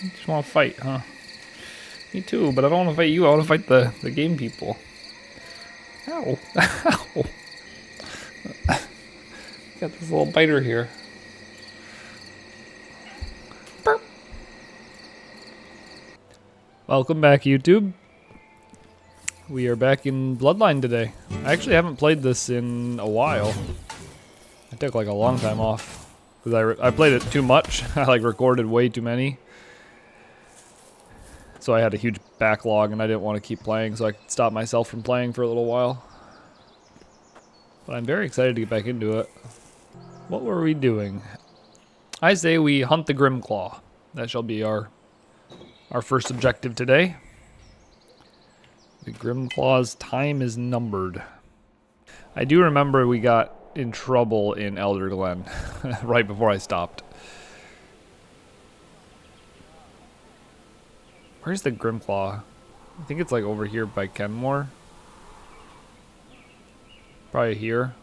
You just want to fight, huh? Me too, but I don't want to fight you. I want to fight the game people. Ow. Ow. Got this little biter here. Burp. Welcome back, YouTube. We are back in Bloodline today. I actually haven't played this in a while. I took like a long time off because I played it too much. I like recorded way too many. So I had a huge backlog and I didn't want to keep playing, so I stopped myself from playing for a little while. But I'm very excited to get back into it. What were we doing? I say we hunt the Grimclaw. That shall be our first objective today. The Grimclaw's time is numbered. I do remember we got in trouble in Elder Glen right before I stopped. Where's the Grimclaw? I think it's like over here by Kenmore. Probably here.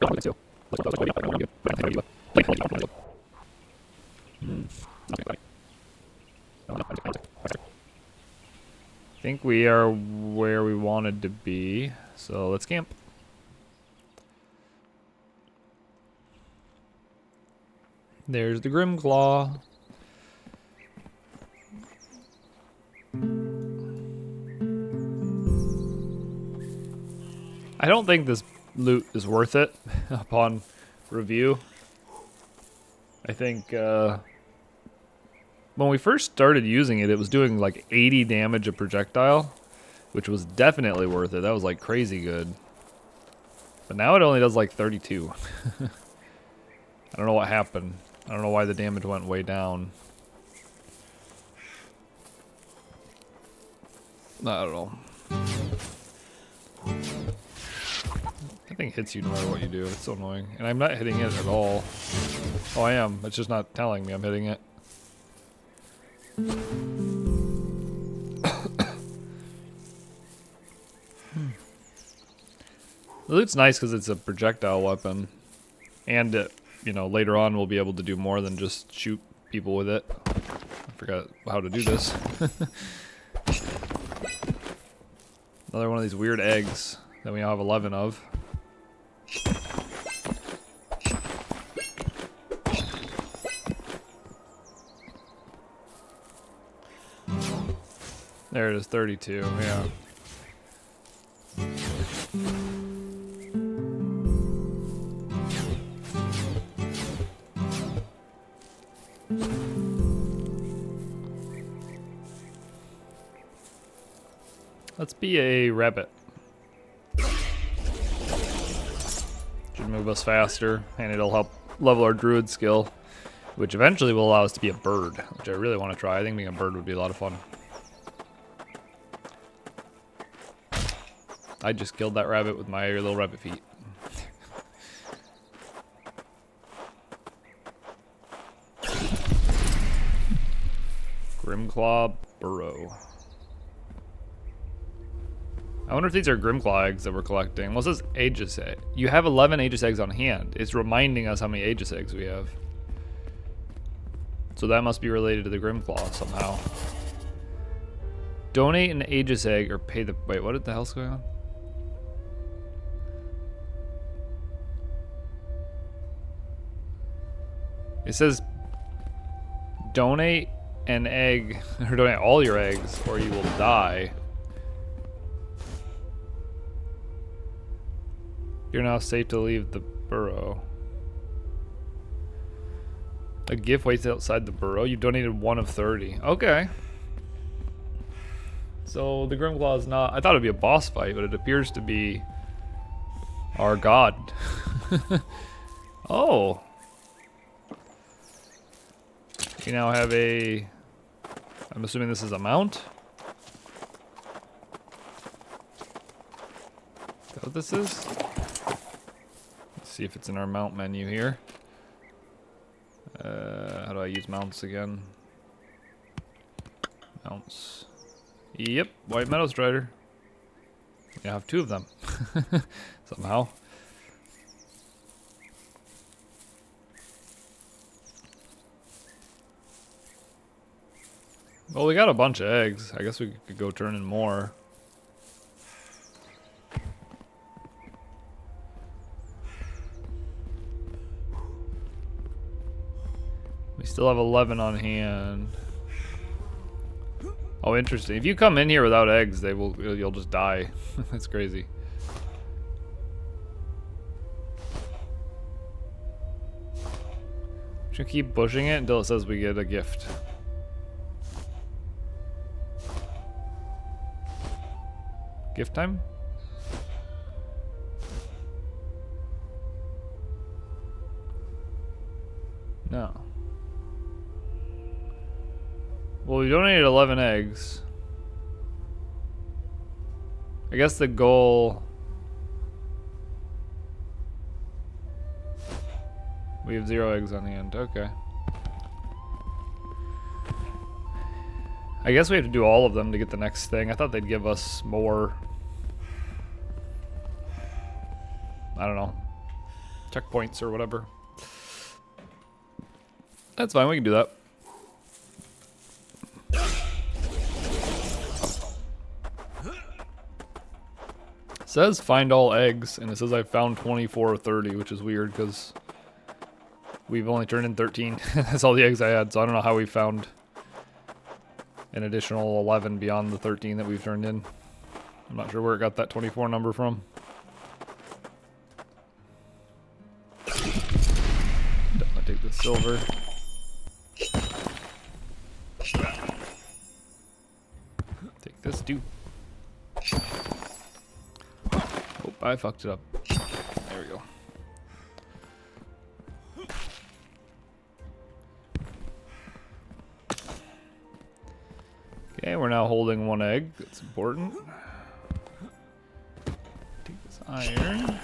I think we are where we wanted to be, so let's camp. There's the Grimclaw. I don't think this loot is worth it upon review. I think when we first started using it, it was doing like 80 damage a projectile, which was definitely worth it. That was like crazy good. But now it only does like 32. I don't know what happened. I don't know why the damage went way down. I don't know. That thing hits you no matter what you do. It's so annoying. And I'm not hitting it at all. Oh, I am. It's just not telling me I'm hitting it. The loot's nice because it's a projectile weapon. And it, you know, later on we'll be able to do more than just shoot people with it. I forgot how to do this. Another one of these weird eggs that we now have 11 of. There it is, 32, yeah. Let's be a rabbit. Should move us faster, and it'll help level our druid skill, which eventually will allow us to be a bird, which I really want to try. I think being a bird would be a lot of fun. I just killed that rabbit with my little rabbit feet. Grimclaw burrow. I wonder if these are Grimclaw eggs that we're collecting. Well, it says Aegis egg. You have 11 Aegis eggs on hand. It's reminding us how many Aegis eggs we have. So that must be related to the Grimclaw somehow. Donate an Aegis egg or pay the... Wait, what the hell's going on? It says donate an egg, or donate all your eggs, or you will die. You're now safe to leave the burrow. A gift waits outside the burrow. You donated 1 of 30. Okay. So the Grimclaw is not... I thought it'd be a boss fight, but it appears to be our god. Oh. We now have a... I'm assuming this is a mount? Is that what this is? Let's see if it's in our mount menu here. How do I use mounts again? Mounts. Yep, White Meadow Strider. We have 2 of them. Somehow. Well, we got a bunch of eggs. I guess we could go turn in more. We still have 11 on hand. Oh, interesting. If you come in here without eggs, you'll just die. That's crazy. Should keep pushing it until it says we get a gift. Gift time? No. Well, we donated 11 eggs. I guess the goal... We have 0 eggs on hand. Okay. I guess we have to do all of them to get the next thing. I thought they'd give us more... I don't know. Checkpoints or whatever. That's fine. We can do that. It says find all eggs, and it says I found 24 or 30, which is weird because we've only turned in 13. That's all the eggs I had, so I don't know how we found an additional 11 beyond the 13 that we've turned in. I'm not sure where it got that 24 number from. Definitely take the silver. Take this too. Oh, I fucked it up. There we go. Okay, we're now holding 1 egg. That's important. Take this iron.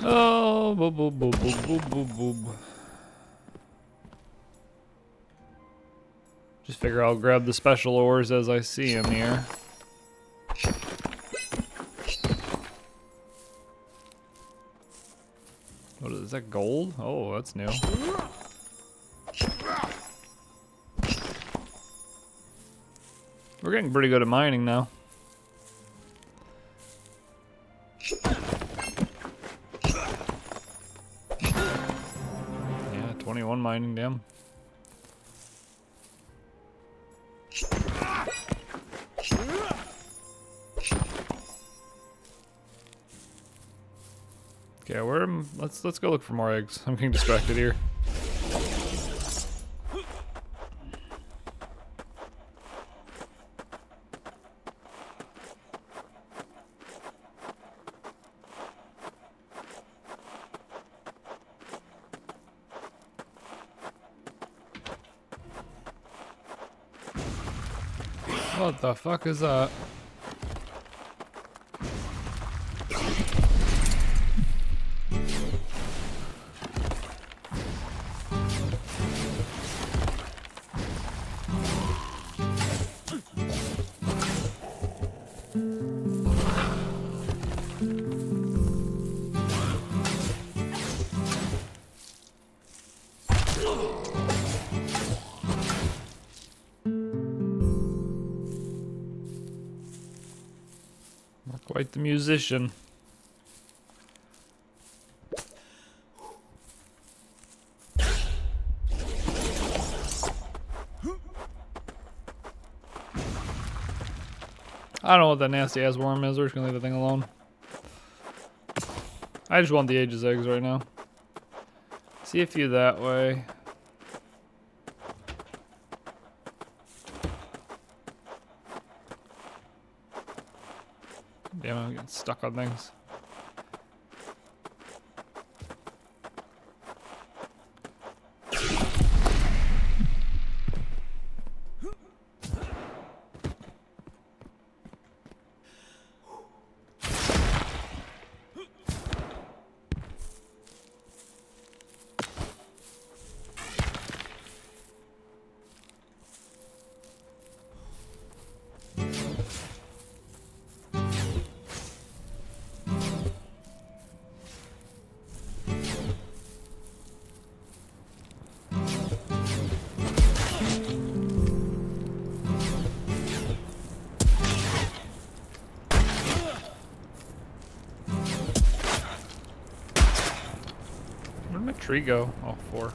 Oh, boop, boop, boop, boop, boop, boop, boop. Just figure I'll grab the special ores as I see them here. What is that, gold? Oh, that's new. We're getting pretty good at mining now. Yeah, 21 mining, damn. Okay, let's go look for more eggs. I'm getting distracted here. What the fuck is that? Quite the musician. I don't know what that nasty ass worm is. We're just gonna leave the thing alone. I just want the Aegis eggs right now. See a few that way. Damn, I'm getting stuck on things. tree go? Oh, 4.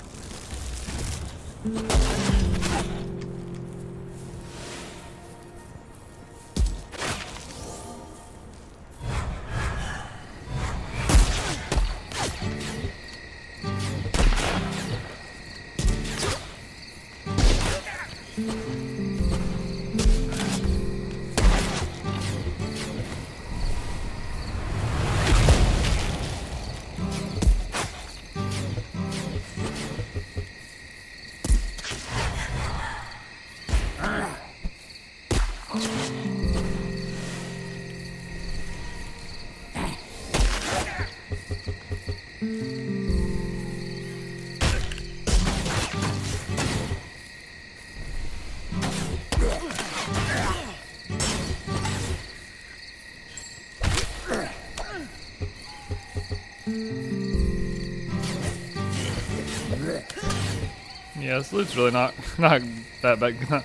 Yeah, this loot's really not that bad.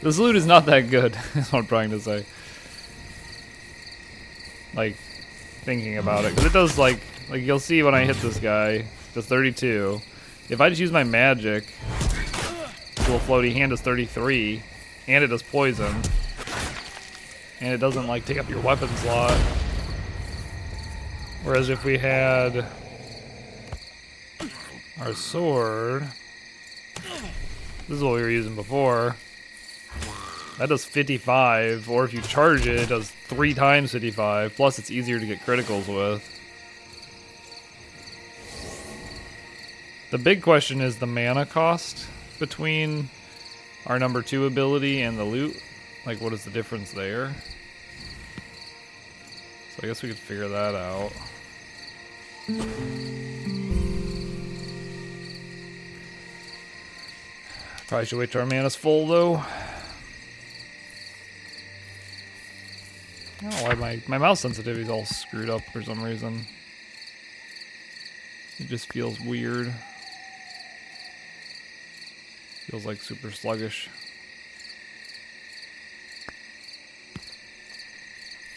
This loot is not that good, is what I'm trying to say. Like, thinking about it. Because it does, like you'll see when I hit this guy, does 32. If I just use my magic, little floaty hand does 33, and it does poison. And it doesn't, like, take up your weapon slot. Whereas if we had our sword, this is what we were using before, that does 55, or if you charge it, it does 3 times 55, plus it's easier to get criticals with. The big question is the mana cost between our number 2 ability and the loot. Like, what is the difference there? So I guess we could figure that out. Probably should wait till our mana's full, though. I don't know why my mouse sensitivity is all screwed up for some reason. It just feels weird. Feels like super sluggish.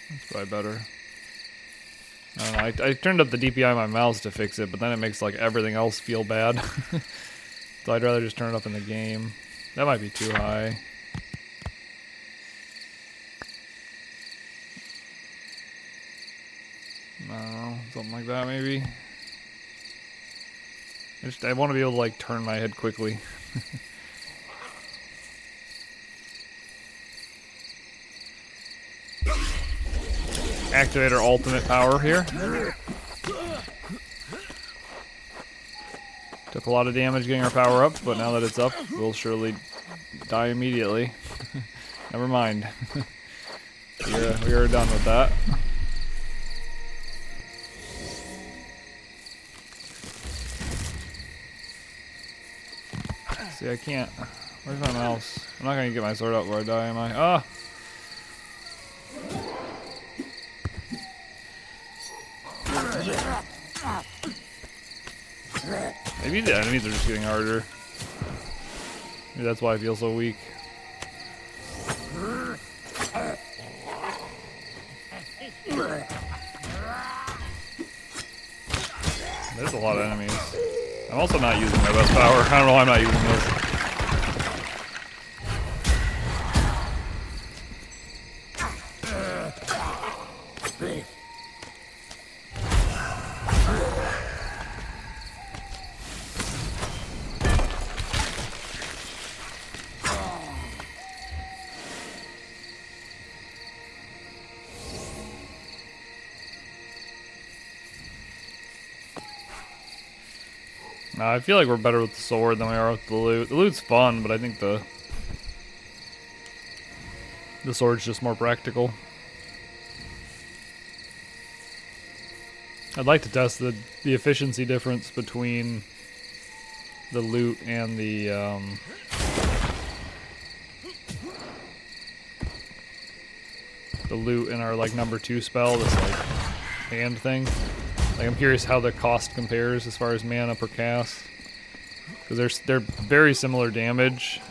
That's probably better. I don't know, I turned up the DPI on my mouse to fix it, but then it makes like everything else feel bad. So I'd rather just turn it up in the game. That might be too high. No, something like that maybe. I want to be able to like turn my head quickly. Activate our ultimate power here. Took a lot of damage getting our power up, but now that it's up, we'll surely die immediately. Never mind. We are done with that. See, I can't. Where's my mouse? I'm not gonna get my sword out before I die, am I? Ah! Maybe the enemies are just getting harder. Maybe that's why I feel so weak. There's a lot of enemies. I'm also not using my best power. I don't know why I'm not using this. I feel like we're better with the sword than we are with the loot. The loot's fun, but I think the sword's just more practical. I'd like to test the efficiency difference between the loot and the loot in our like number 2 spell, this like hand thing. Like, I'm curious how the cost compares as far as mana per cast, because they're very similar damage.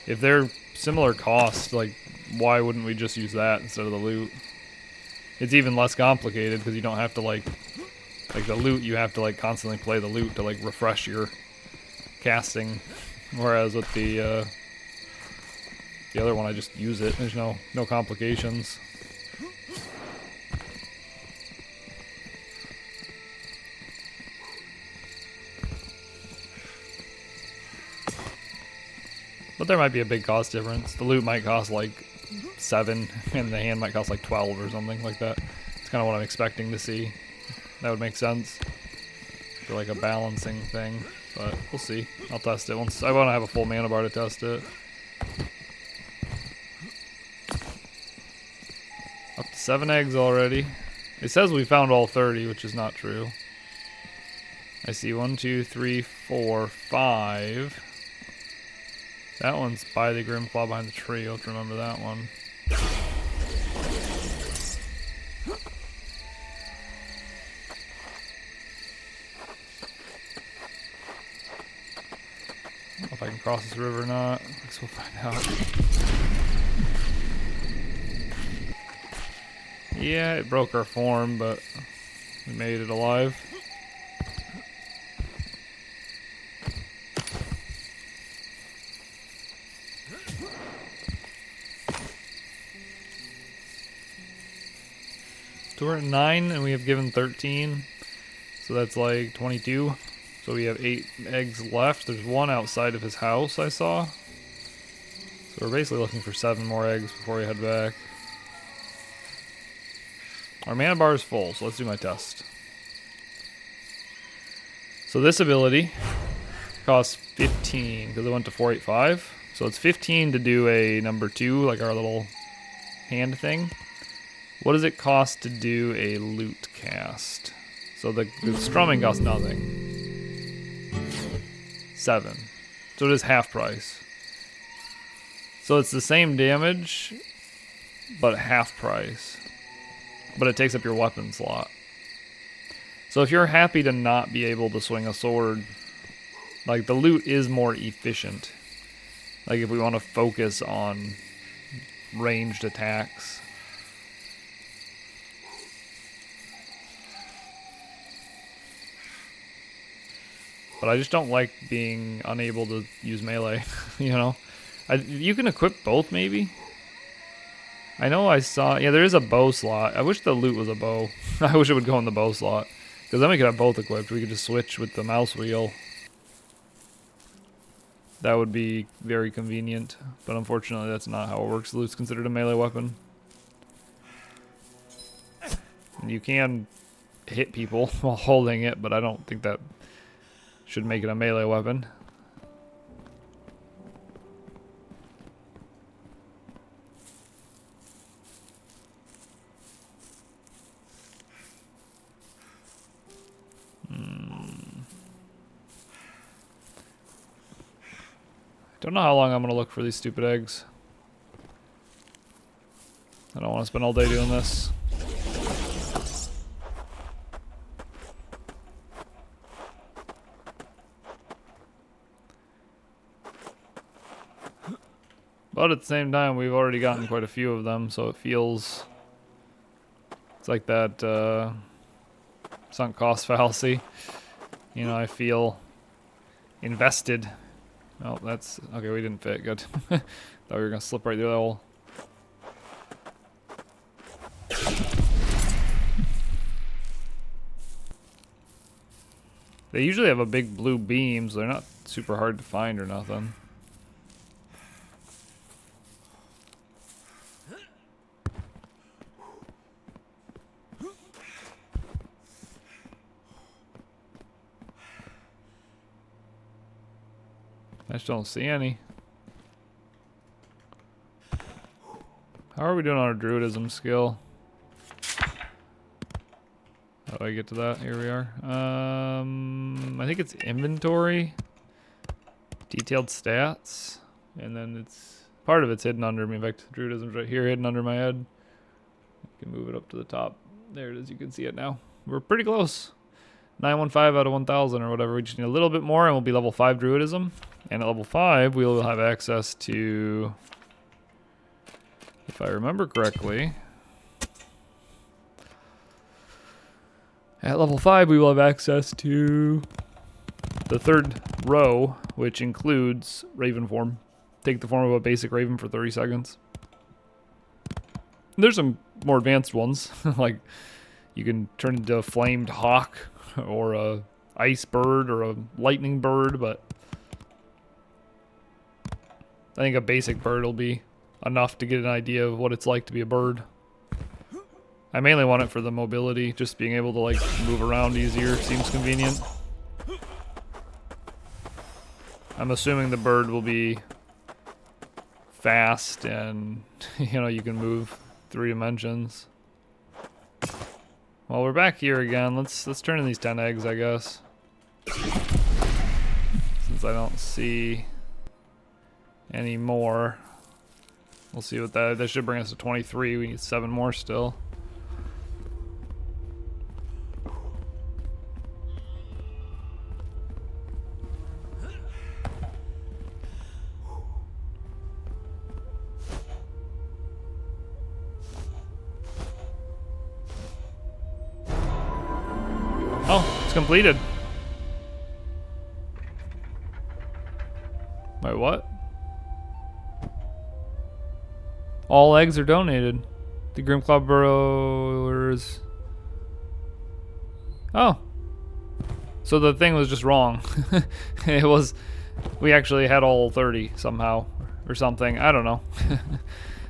If they're similar cost, like, why wouldn't we just use that instead of the loot? It's even less complicated because you don't have to like Like the loot, you have to like constantly play the loot to like refresh your casting. Whereas with the other one, I just use it. There's no complications. But there might be a big cost difference. The loot might cost like 7, and the hand might cost like 12 or something like that. It's kind of what I'm expecting to see. That would make sense for like a balancing thing, but we'll see. I'll test it once. I want to have a full mana bar to test it. Up to 7 eggs already. It says we found all 30, which is not true. I see 1, 2, 3, 4, 5. That one's by the Grimclaw behind the tree. You'll have to remember that one. I don't know if I can cross this river or not. I guess we'll find out. Yeah, it broke our form, but we made it alive. So we're at 9 and we have given 13. So that's like 22. So we have 8 eggs left. There's one outside of his house I saw. So we're basically looking for 7 more eggs before we head back. Our mana bar is full, so let's do my test. So this ability costs 15 because it went to 485. So it's 15 to do a number 2, like our little hand thing. What does it cost to do a loot cast? So the strumming costs nothing. 7. So it is half price. So it's the same damage, but half price. But it takes up your weapon slot. So if you're happy to not be able to swing a sword, like the loot is more efficient. Like if we want to focus on ranged attacks. But I just don't like being unable to use melee, you know? You can equip both, maybe? I know I saw... Yeah, there is a bow slot. I wish the loot was a bow. I wish it would go in the bow slot. Because then we could have both equipped. We could just switch with the mouse wheel. That would be very convenient. But unfortunately, that's not how it works. The loot's considered a melee weapon. And you can hit people while holding it, but I don't think that should make it a melee weapon. Don't know how long I'm going to look for these stupid eggs. I don't want to spend all day doing this. But at the same time, we've already gotten quite a few of them, so it feels... It's like that sunk cost fallacy. You know, I feel invested. Oh, that's... Okay, we didn't fit. Good. Thought we were going to slip right through that hole. They usually have a big blue beam, so they're not super hard to find or nothing. I just don't see any. How are we doing on our druidism skill? How do I get to that? Here we are. I think it's inventory, detailed stats, and then it's part of it's hidden under me. In fact, druidism's right here, hidden under my head. I can move it up to the top. There it is. You can see it now. We're pretty close. 915 out of 1,000 or whatever. We just need a little bit more, and we'll be level 5 druidism. And at level 5, we will have access to, if I remember correctly, At level 5, we will have access to the third row, which includes Raven form. Take the form of a basic Raven for 30 seconds. There's some more advanced ones, like you can turn into a flamed hawk or a ice bird or a lightning bird, but I think a basic bird will be enough to get an idea of what it's like to be a bird. I mainly want it for the mobility, just being able to like move around easier seems convenient. I'm assuming the bird will be fast and you know, you can move 3 dimensions. Well, we're back here again. Let's turn in these 10 eggs, I guess. Since I don't see any more. We'll see what that should bring us to 23. We need 7 more still. Oh, it's completed. Wait, what? All eggs are donated. The Grimclaw Brewers. Oh. So the thing was just wrong. It was, we actually had all 30 somehow or something. I don't know.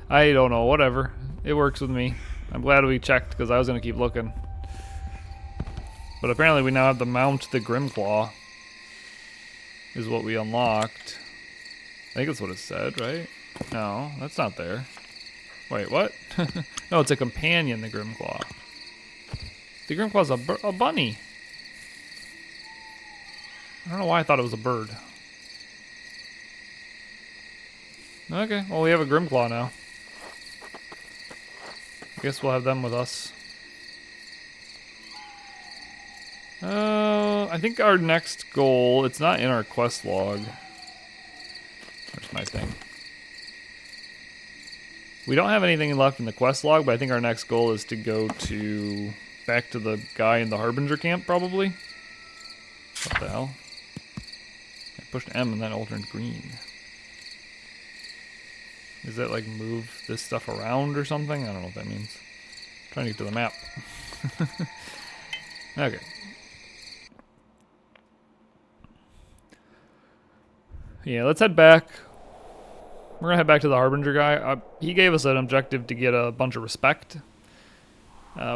I don't know, whatever. It works with me. I'm glad we checked because I was going to keep looking. But apparently we now have to mount the Grimclaw. Is what we unlocked. I think that's what it said, right? No, that's not there. Wait, what? No, it's a companion, the Grimclaw. The Grimclaw's a bunny. I don't know why I thought it was a bird. Okay, well we have a Grimclaw now. I guess we'll have them with us. I think our next goal, it's not in our quest log. Where's my thing? We don't have anything left in the quest log, but I think our next goal is to go to back to the guy in the Harbinger camp, probably. What the hell? I pushed M and then it turned green. Does that like move this stuff around or something? I don't know what that means. I'm trying to get to the map. Okay. Yeah, let's head back. We're gonna head back to the Harbinger guy. He gave us an objective to get a bunch of respect.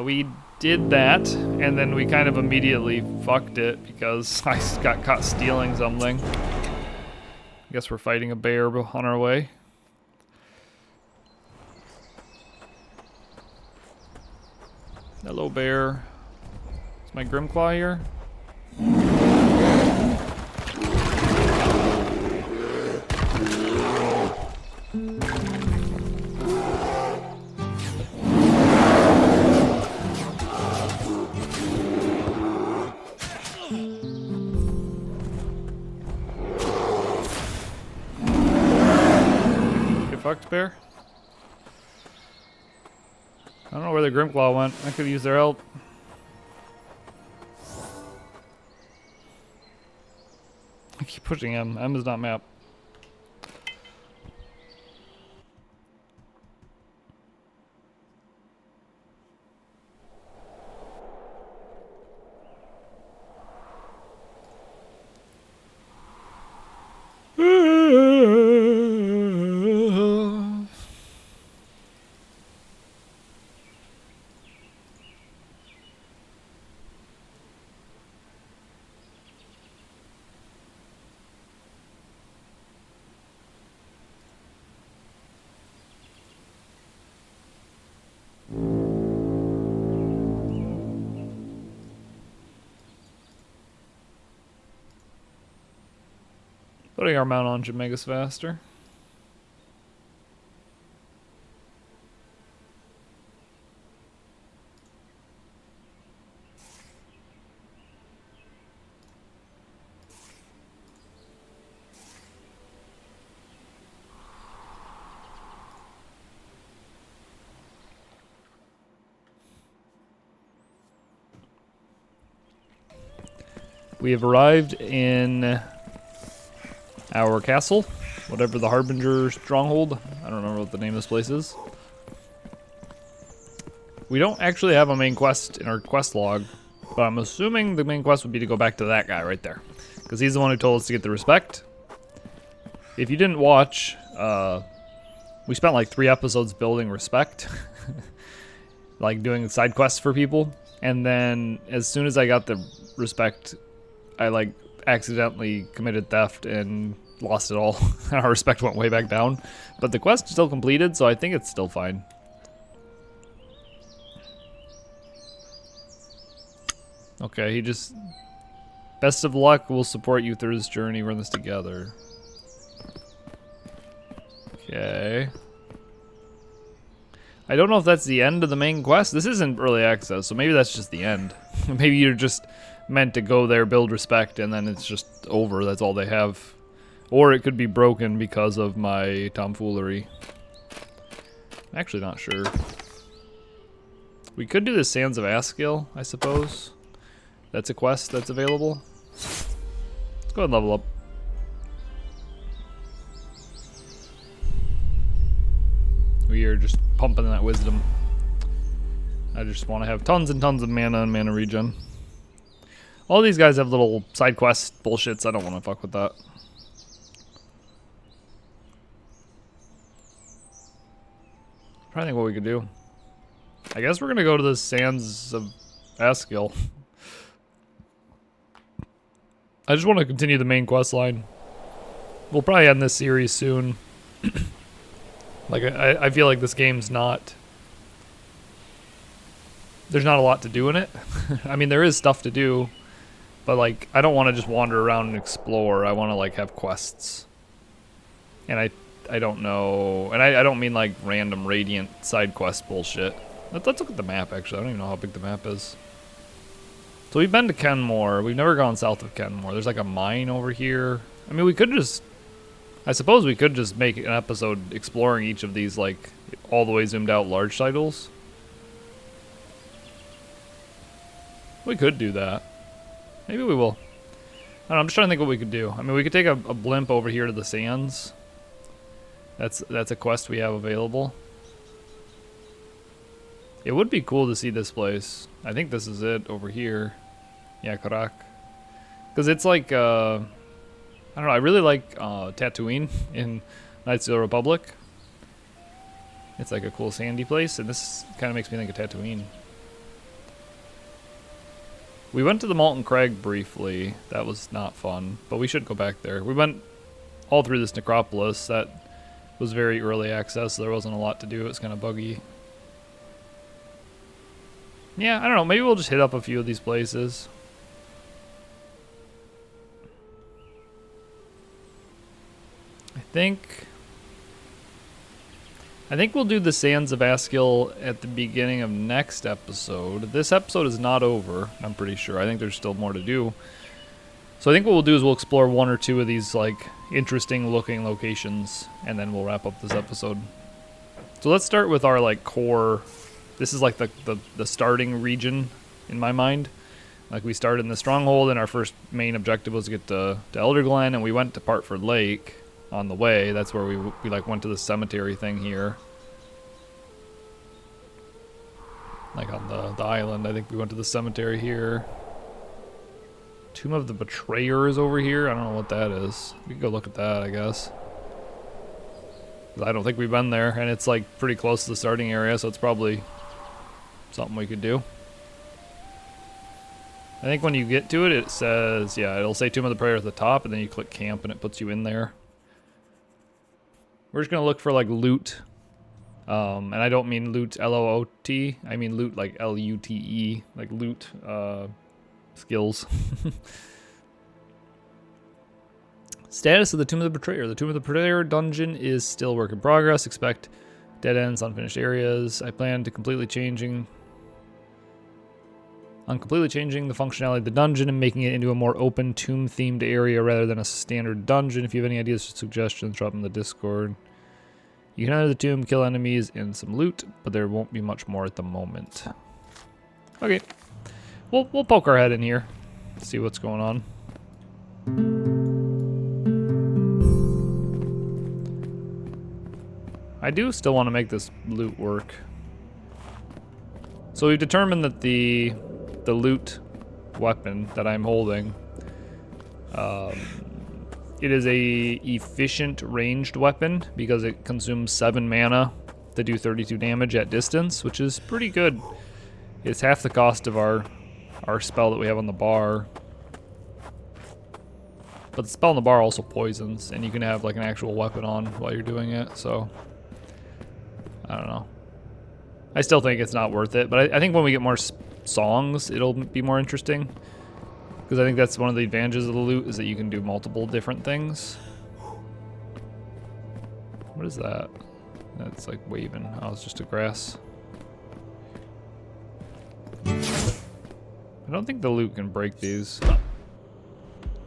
We did that, and then we kind of immediately fucked it because I got caught stealing something. I guess we're fighting a bear on our way. Hello, bear. Is my Grimclaw here? Fucked, bear. I don't know where the Grimclaw went. I could use their help. I keep pushing M. M is not map. Putting our mount on should make us faster. We have arrived in our castle, whatever the Harbinger Stronghold. I don't remember what the name of this place is. We don't actually have a main quest in our quest log, but I'm assuming the main quest would be to go back to that guy right there, because he's the one who told us to get the respect. If you didn't watch, we spent like 3 episodes building respect, like doing side quests for people, and then as soon as I got the respect, I like accidentally committed theft and lost it all. Our respect went way back down, but the quest is still completed, so I think it's still fine. Okay, he just... Best of luck, we'll support you through this journey, we're in this together. Okay. I don't know if that's the end of the main quest. This isn't early access, so maybe that's just the end. Maybe you're just meant to go there, build respect, and then it's just over, that's all they have. Or it could be broken because of my tomfoolery. I'm actually not sure. We could do the Sands of Askill, I suppose. That's a quest that's available. Let's go ahead and level up. We are just pumping that wisdom. I just want to have tons and tons of mana and mana regen. All these guys have little side quest bullshits. I don't want to fuck with that. I'm trying to think what we could do. I guess we're going to go to the Sands of Askill. I just want to continue the main quest line. We'll probably end this series soon. Like, I feel like this game's not... There's not a lot to do in it. I mean, there is stuff to do. But, like, I don't want to just wander around and explore. I want to, like, have quests. And I don't know... And I don't mean, like, random Radiant side quest bullshit. Let's look at the map, actually. I don't even know how big the map is. So we've been to Kenmore. We've never gone south of Kenmore. There's, like, a mine over here. I mean, we could just... I suppose we could just make an episode exploring each of these, like, all the way zoomed out large titles. We could do that. Maybe we will. I don't know, I'm just trying to think what we could do. I mean, we could take a blimp over here to the sands. That's a quest we have available. It would be cool to see this place. I think this is it over here. Yeah, Karak. Because it's like, I don't know, I really like Tatooine in Knights of the Republic. It's like a cool sandy place, and this kind of makes me think of Tatooine. We went to the Molten Crag briefly. That was not fun, but we should go back there. We went all through this necropolis. That was very early access, so there wasn't a lot to do. It was kind of buggy. Yeah, I don't know. Maybe we'll just hit up a few of these places. I think we'll do the Sands of Askill at the beginning of next episode. This episode is not over, I'm pretty sure. I think there's still more to do. So I think what we'll do is we'll explore 1 or 2 of these like interesting looking locations, and then we'll wrap up this episode. So let's start with our like core. This is like the starting region in my mind. Like we started in the stronghold, and our first main objective was to get to Elder Glen, and we went to Partford Lake on the way. That's where we like went to the cemetery thing here. Like on the island, I think we went to the cemetery here. Tomb of the Betrayer is over here. I don't know what that is. We can go look at that, I guess. I don't think we've been there, and it's like pretty close to the starting area, so it's probably something we could do. I think when you get to it, it says, yeah, it'll say Tomb of the Betrayer at the top, and then you click camp, and it puts you in there. We're just gonna look for like loot, and I don't mean loot L-O-O-T. I mean loot like L-U-T-E, like loot skills. Status of the Tomb of the Betrayer. The Tomb of the Betrayer dungeon is still work in progress. Expect dead ends, unfinished areas. I plan to completely changing the functionality of the dungeon and making it into a more open tomb-themed area rather than a standard dungeon. If you have any ideas or suggestions, drop them in the Discord. You can enter the tomb, kill enemies, and some loot, but there won't be much more at the moment. Okay. We'll poke our head in here. see what's going on. I do still want to make this loot work. So we've determined that the loot weapon that I'm holding, it is a efficient ranged weapon because it consumes 7 mana to do 32 damage at distance, which is pretty good. It's half the cost of our spell that we have on the bar. But the spell on the bar also poisons, and you can have like an actual weapon on while you're doing it, so I don't know. I still think it's not worth it, but I think when we get more songs, it'll be more interesting. Because I think that's one of the advantages of the loot, is that you can do multiple different things. What is that? That's like waving. Oh, it's just a grass. I don't think the loot can break these.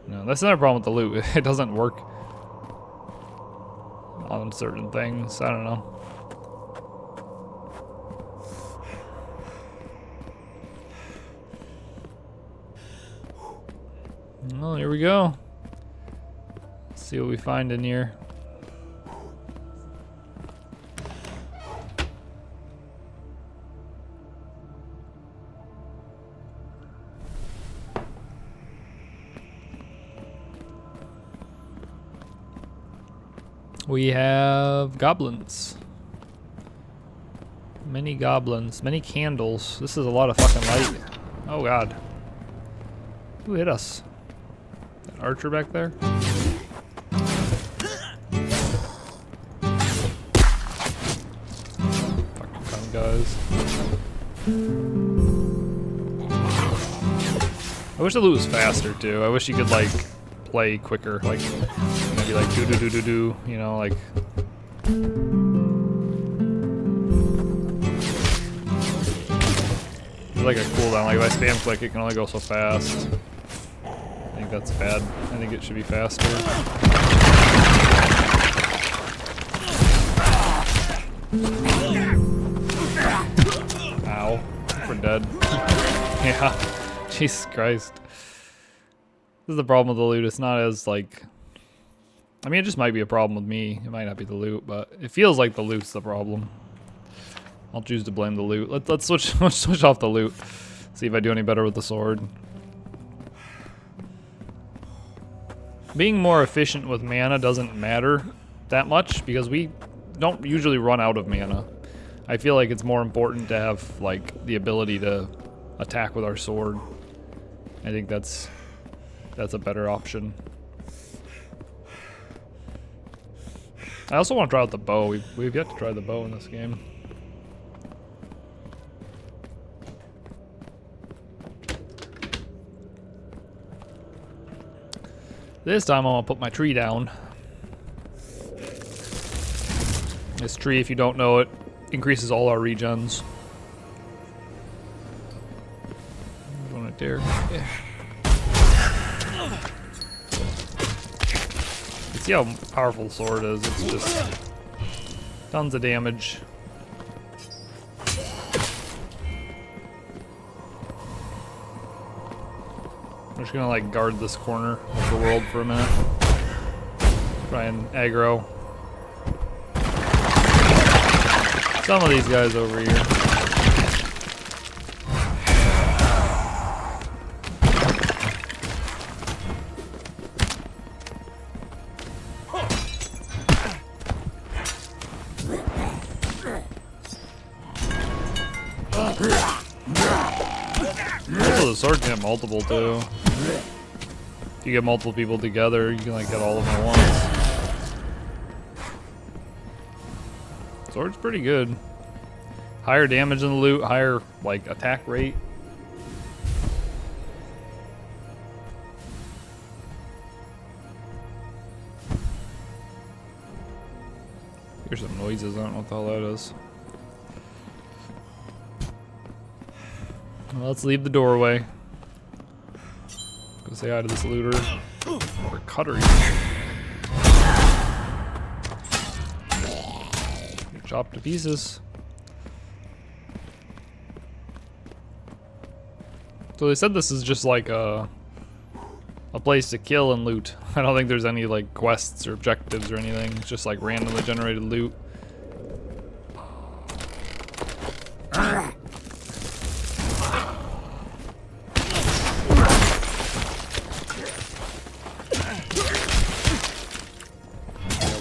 No, that's another problem with the loot. It doesn't work on certain things. I don't know. Well, here we go. Let's see what we find in here. We have goblins. Many goblins, many candles. This is a lot of fucking light. Oh god. Who hit us? That archer back there? Fucking come, guys. I wish the loot was faster too. I wish you could like play quicker, like maybe like do do do do do, you know, like. There's like a cooldown. Like if I spam click, it can only go so fast. I think that's bad. I think it should be faster. Ow, we're dead. Yeah, Jesus Christ. This is the problem with the loot. It's not as like, I mean, it just might be a problem with me. It might not be the loot, but it feels like the loot's the problem. I'll choose to blame the loot. Let's switch off the loot. See if I do any better with the sword. Being more efficient with mana doesn't matter that much because we don't usually run out of mana. I feel like it's more important to have like the ability to attack with our sword. I think that's a better option. I also want to try out the bow. We've yet to try the bow in this game. This time I'm gonna put my tree down. This tree, if you don't know it, increases all our regens. Going right there. Yeah. You see how powerful the sword is. It's just tons of damage. I'm just gonna like guard this corner of the world for a minute. Try and aggro some of these guys over here. Also, the sword can get multiple too. If you get multiple people together, you can like get all of them at once. Sword's pretty good. Higher damage in the loot, higher like attack rate. Here's some noises, I don't know what the hell that is. Well, let's leave the doorway. Go say hi to this looter. Or cutter. Get chopped to pieces. So they said this is just like a a place to kill and loot. I don't think there's any like quests or objectives or anything. It's just like randomly generated loot. Yeah,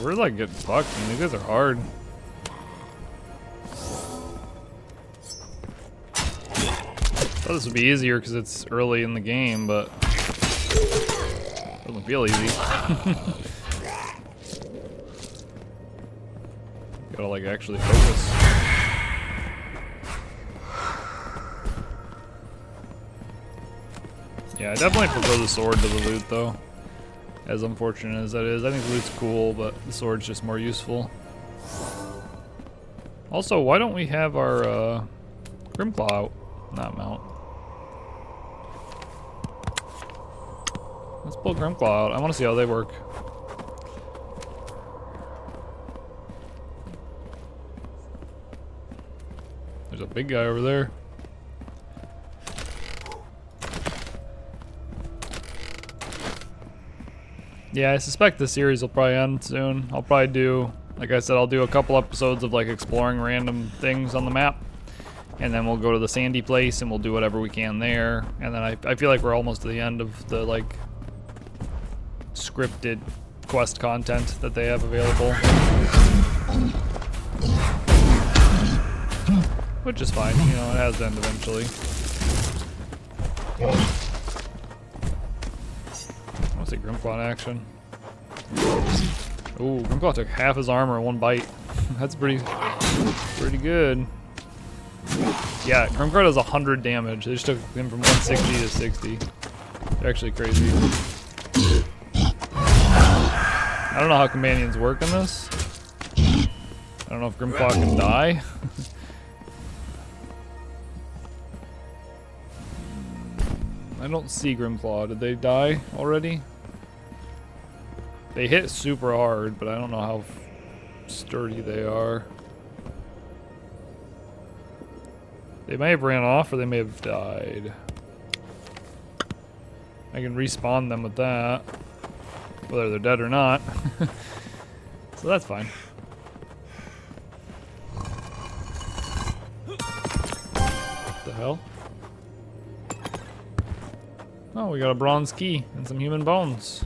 we're like getting fucked. I mean, these guys are hard. Thought this would be easier because it's early in the game, but doesn't feel easy. Gotta like actually focus. Yeah, I definitely prefer the sword to the loot though. As unfortunate as that is. I think the loot's cool, but the sword's just more useful. Also, why don't we have our Grimclaw out? Not mount. Let's pull Grimclaw out. I want to see how they work. There's a big guy over there. Yeah, I suspect the series will probably end soon. I'll probably do, like I said, I'll do a couple episodes of like exploring random things on the map. And then we'll go to the sandy place and we'll do whatever we can there. And then I feel like we're almost to the end of the like scripted quest content that they have available. Which is fine, you know, it has to end eventually. I want to see Grimclaw in action. Ooh, Grimclaw took half his armor in one bite. That's pretty good. Yeah, Grimclaw does 100 damage. They just took him from 160 to 60. They're actually crazy. I don't know how companions work in this. I don't know if Grimclaw can die. I don't see Grimclaw. Did they die already? They hit super hard, but I don't know how sturdy they are. They may have ran off or they may have died. I can respawn them with that, whether they're dead or not. So that's fine. What the hell? Oh, we got a bronze key and some human bones.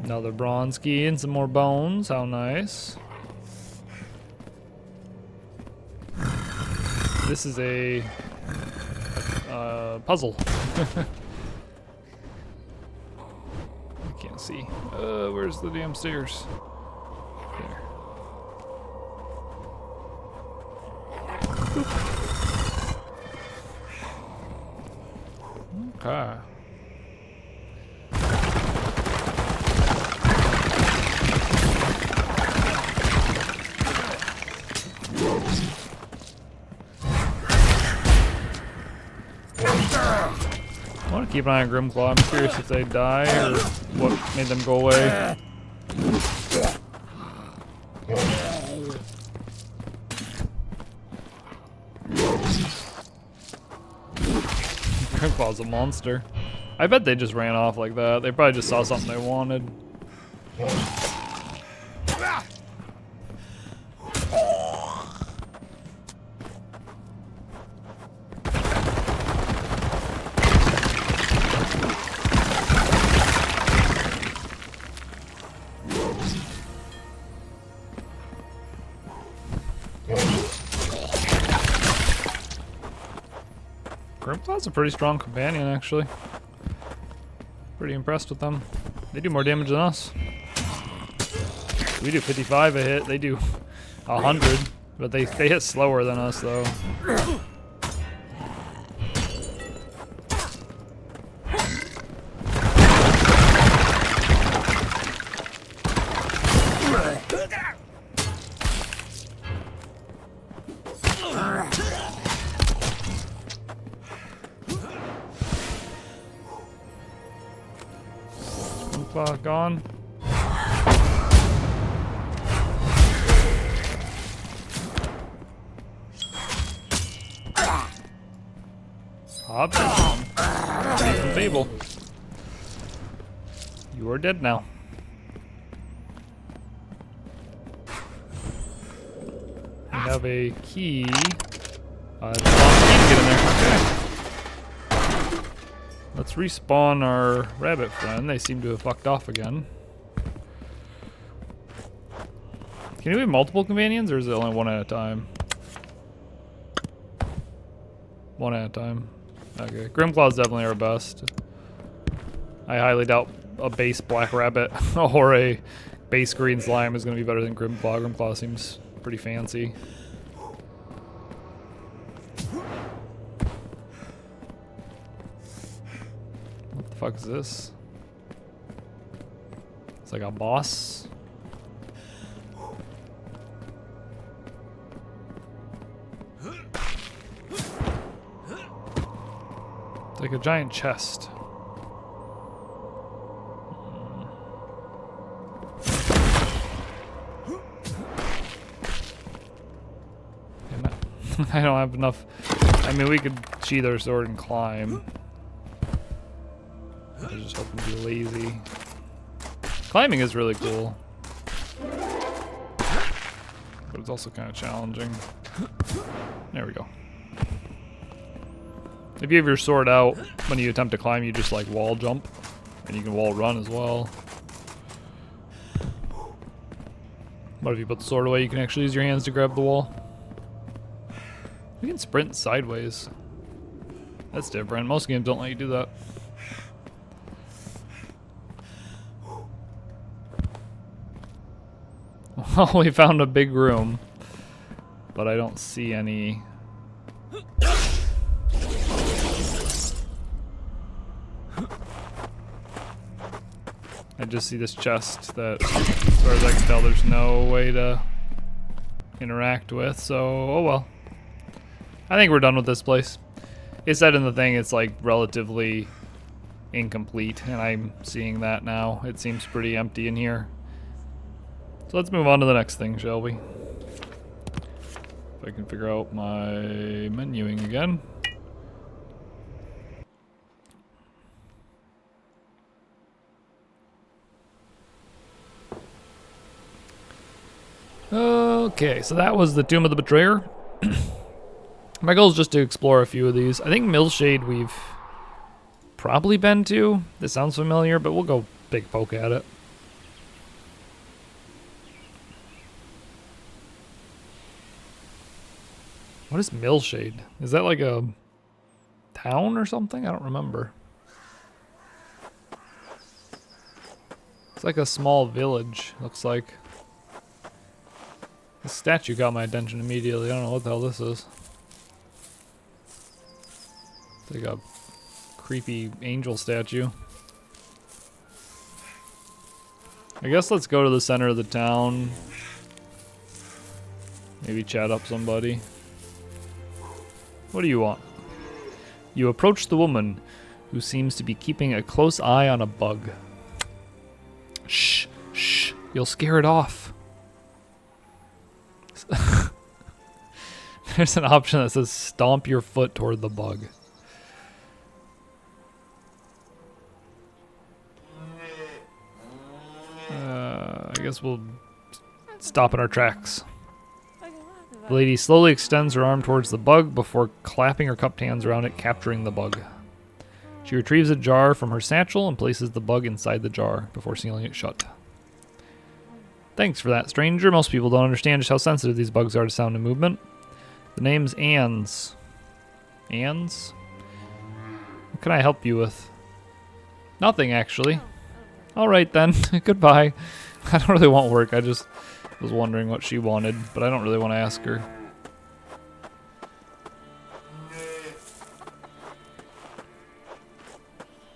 Another bronze key and some more bones. How nice. This is a puzzle. I can't see. Where's the damn stairs? There. Okay. I want to keep an eye on Grimclaw. I'm curious if they die or what made them go away. Grimclaw's a monster. I bet they just ran off like that. They probably just saw something they wanted. Grimclaw's a pretty strong companion, actually. Pretty impressed with them. They do more damage than us. We do 55 a hit, they do 100, but they hit slower than us, though. Gone. Hobbs. From Fable. You are dead now. We have a key. There's a long key to get in there. Okay. Let's respawn our rabbit friend. They seem to have fucked off again. Can you have multiple companions, or is it only one at a time? One at a time. Okay. Grimclaw is definitely our best. I highly doubt a base black rabbit or a base green slime is going to be better than Grimclaw. Grimclaw seems pretty fancy. What the fuck is this? It's like a boss. It's like a giant chest. I don't have enough. I mean, we could sheath our sword and climb. I was just hoping to be lazy. Climbing is really cool, but it's also kind of challenging. There we go. If you have your sword out, when you attempt to climb, you just like wall jump, and you can wall run as well. But if you put the sword away, you can actually use your hands to grab the wall. You can sprint sideways. That's different. Most games don't let you do that. Well, we found a big room, but I don't see any. I just see this chest that, as far as I can tell, there's no way to interact with, so oh well. I think we're done with this place. It said in the thing it's like relatively incomplete, and I'm seeing that now. It seems pretty empty in here. So let's move on to the next thing, shall we? If I can figure out my menuing again. Okay, so that was the Tomb of the Betrayer. My goal is just to explore a few of these. I think Millshade we've probably been to. This sounds familiar, but we'll go big poke at it. What is Millshade? Is that like a town or something? I don't remember. It's like a small village, looks like. The statue got my attention immediately. I don't know what the hell this is. It's like a creepy angel statue. I guess let's go to the center of the town. Maybe chat up somebody. What do you want? You approach the woman, who seems to be keeping a close eye on a bug. Shh, shh, you'll scare it off. There's an option that says stomp your foot toward the bug. I guess we'll stop in our tracks. The lady slowly extends her arm towards the bug before clapping her cupped hands around it, capturing the bug. She retrieves a jar from her satchel and places the bug inside the jar before sealing it shut. Thanks for that, stranger. Most people don't understand just how sensitive these bugs are to sound and movement. The name's Anne's. Anne's? What can I help you with? Nothing, actually. Alright then, goodbye. I don't really want work, I just was wondering what she wanted, but I don't really want to ask her.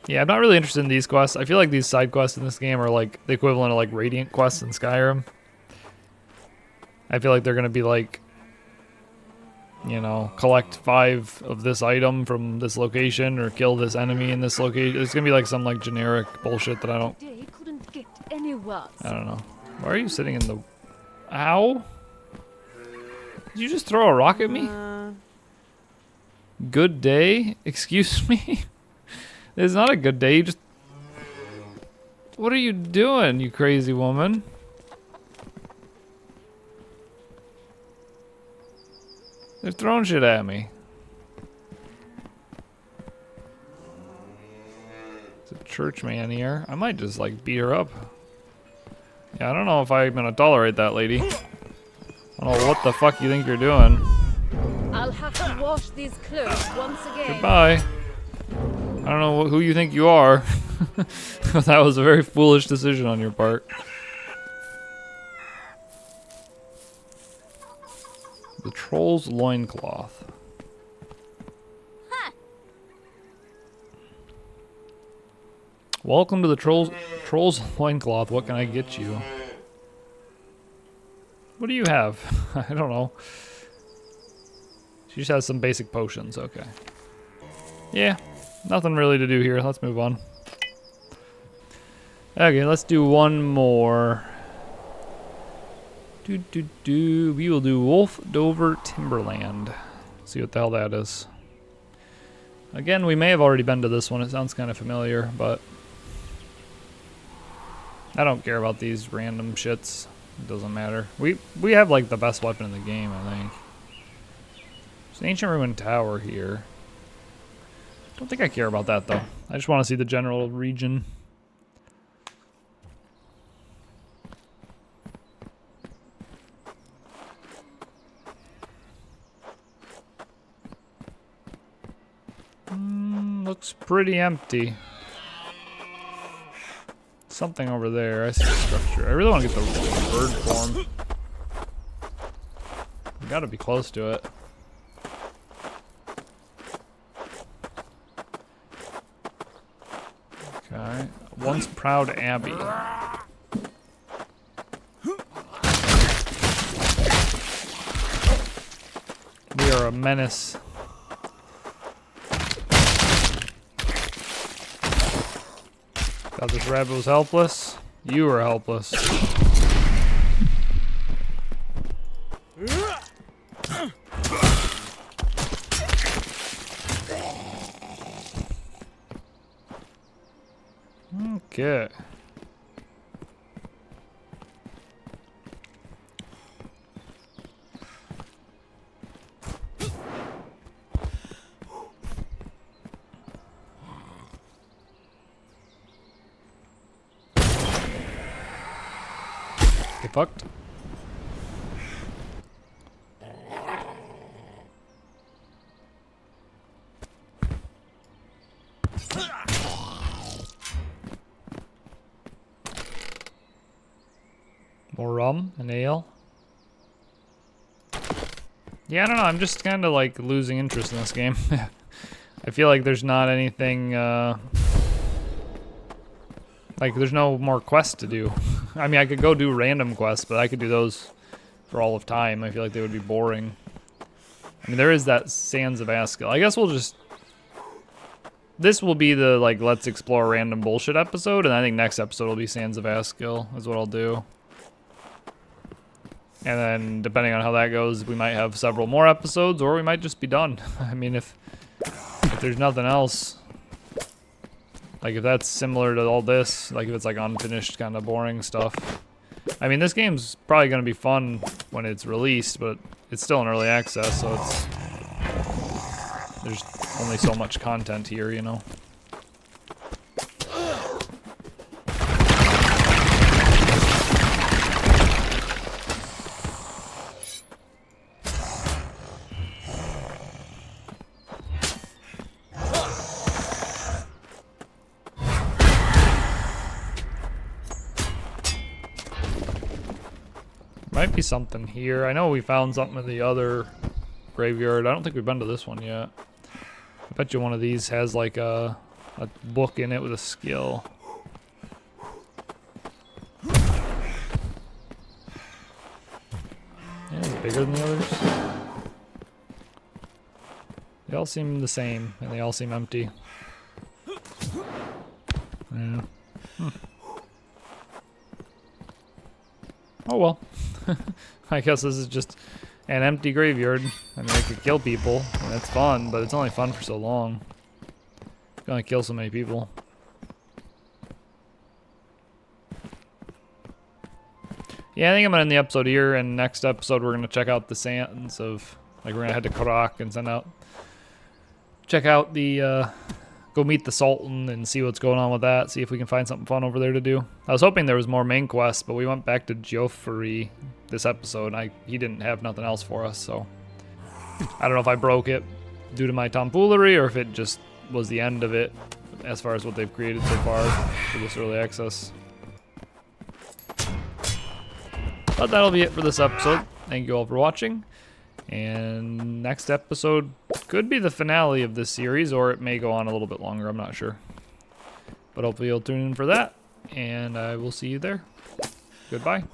Yeah, I'm not really interested in these quests. I feel like these side quests in this game are like the equivalent of like Radiant quests in Skyrim. I feel like they're going to be like, you know, collect 5 of this item from this location or kill this enemy in this location. It's going to be like some like generic bullshit that I don't know. Why are you sitting in the... Ow? Did you just throw a rock at me? Good day? Excuse me? It's not a good day. You just... What are you doing, you crazy woman? They're throwing shit at me. There's a church man here. I might just like beat her up. Yeah, I don't know if I'm gonna tolerate that lady. I don't know what the fuck you think you're doing. I'll have to wash these clothes once again. Goodbye. I don't know who you think you are. That was a very foolish decision on your part. The Troll's Loincloth. Ha! Welcome to the Troll's Loincloth. What can I get you? What do you have? I don't know. She just has some basic potions. Okay. Yeah. Nothing really to do here. Let's move on. Okay, let's do one more. We will do Wolf Dover Timberland. See what the hell that is. Again, we may have already been to this one. It sounds kind of familiar, but I don't care about these random shits. It doesn't matter. We have like the best weapon in the game, I think. There's an ancient ruined tower here. Don't think I care about that though. I just want to see the general region. Looks pretty empty. Something over there. I see a structure. I really want to get the bird form. We gotta be close to it. Okay. Once proud Abbey. We are a menace. Thought this rabbit was helpless. You were helpless. Okay. Get fucked. More rum and ale. Yeah, I don't know. I'm just kind of like losing interest in this game. I feel like there's not anything, like there's no more quests to do. I mean, I could go do random quests, but I could do those for all of time. I feel like they would be boring. I mean, there is that Sands of Askill. I guess we'll just... This will be the, like, let's explore random bullshit episode, and I think next episode will be Sands of Askill, is what I'll do. And then, depending on how that goes, we might have several more episodes, or we might just be done. I mean, if there's nothing else... Like, if that's similar to all this, like if it's like unfinished kind of boring stuff. I mean, this game's probably going to be fun when it's released, but it's still in early access, so it's... There's only so much content here, you know? Might be something here. I know we found something in the other graveyard. I don't think we've been to this one yet. I bet you one of these has like a book in it with a skill. Yeah, it's bigger than the others. They all seem the same, and they all seem empty. Yeah. Oh well. I guess this is just An empty graveyard. I mean, I could kill people, and that's fun, but it's only fun for so long. You can only kill so many people. Yeah, I think I'm gonna end the episode here, and next episode we're gonna check out the sands of, like, we're gonna head to Karak and check out the, go meet the Sultan and see what's going on with that, see if we can find something fun over there to do. I was hoping there was more main quests, but we went back to Geofery this episode, and he didn't have nothing else for us, so I don't know if I broke it due to my tomfoolery or if it just was the end of it as far as what they've created so far for this early access. But that'll be it for this episode. Thank you all for watching. And next episode could be the finale of this series, or it may go on a little bit longer. I'm not sure. But hopefully you'll tune in for that. And I will see you there. Goodbye.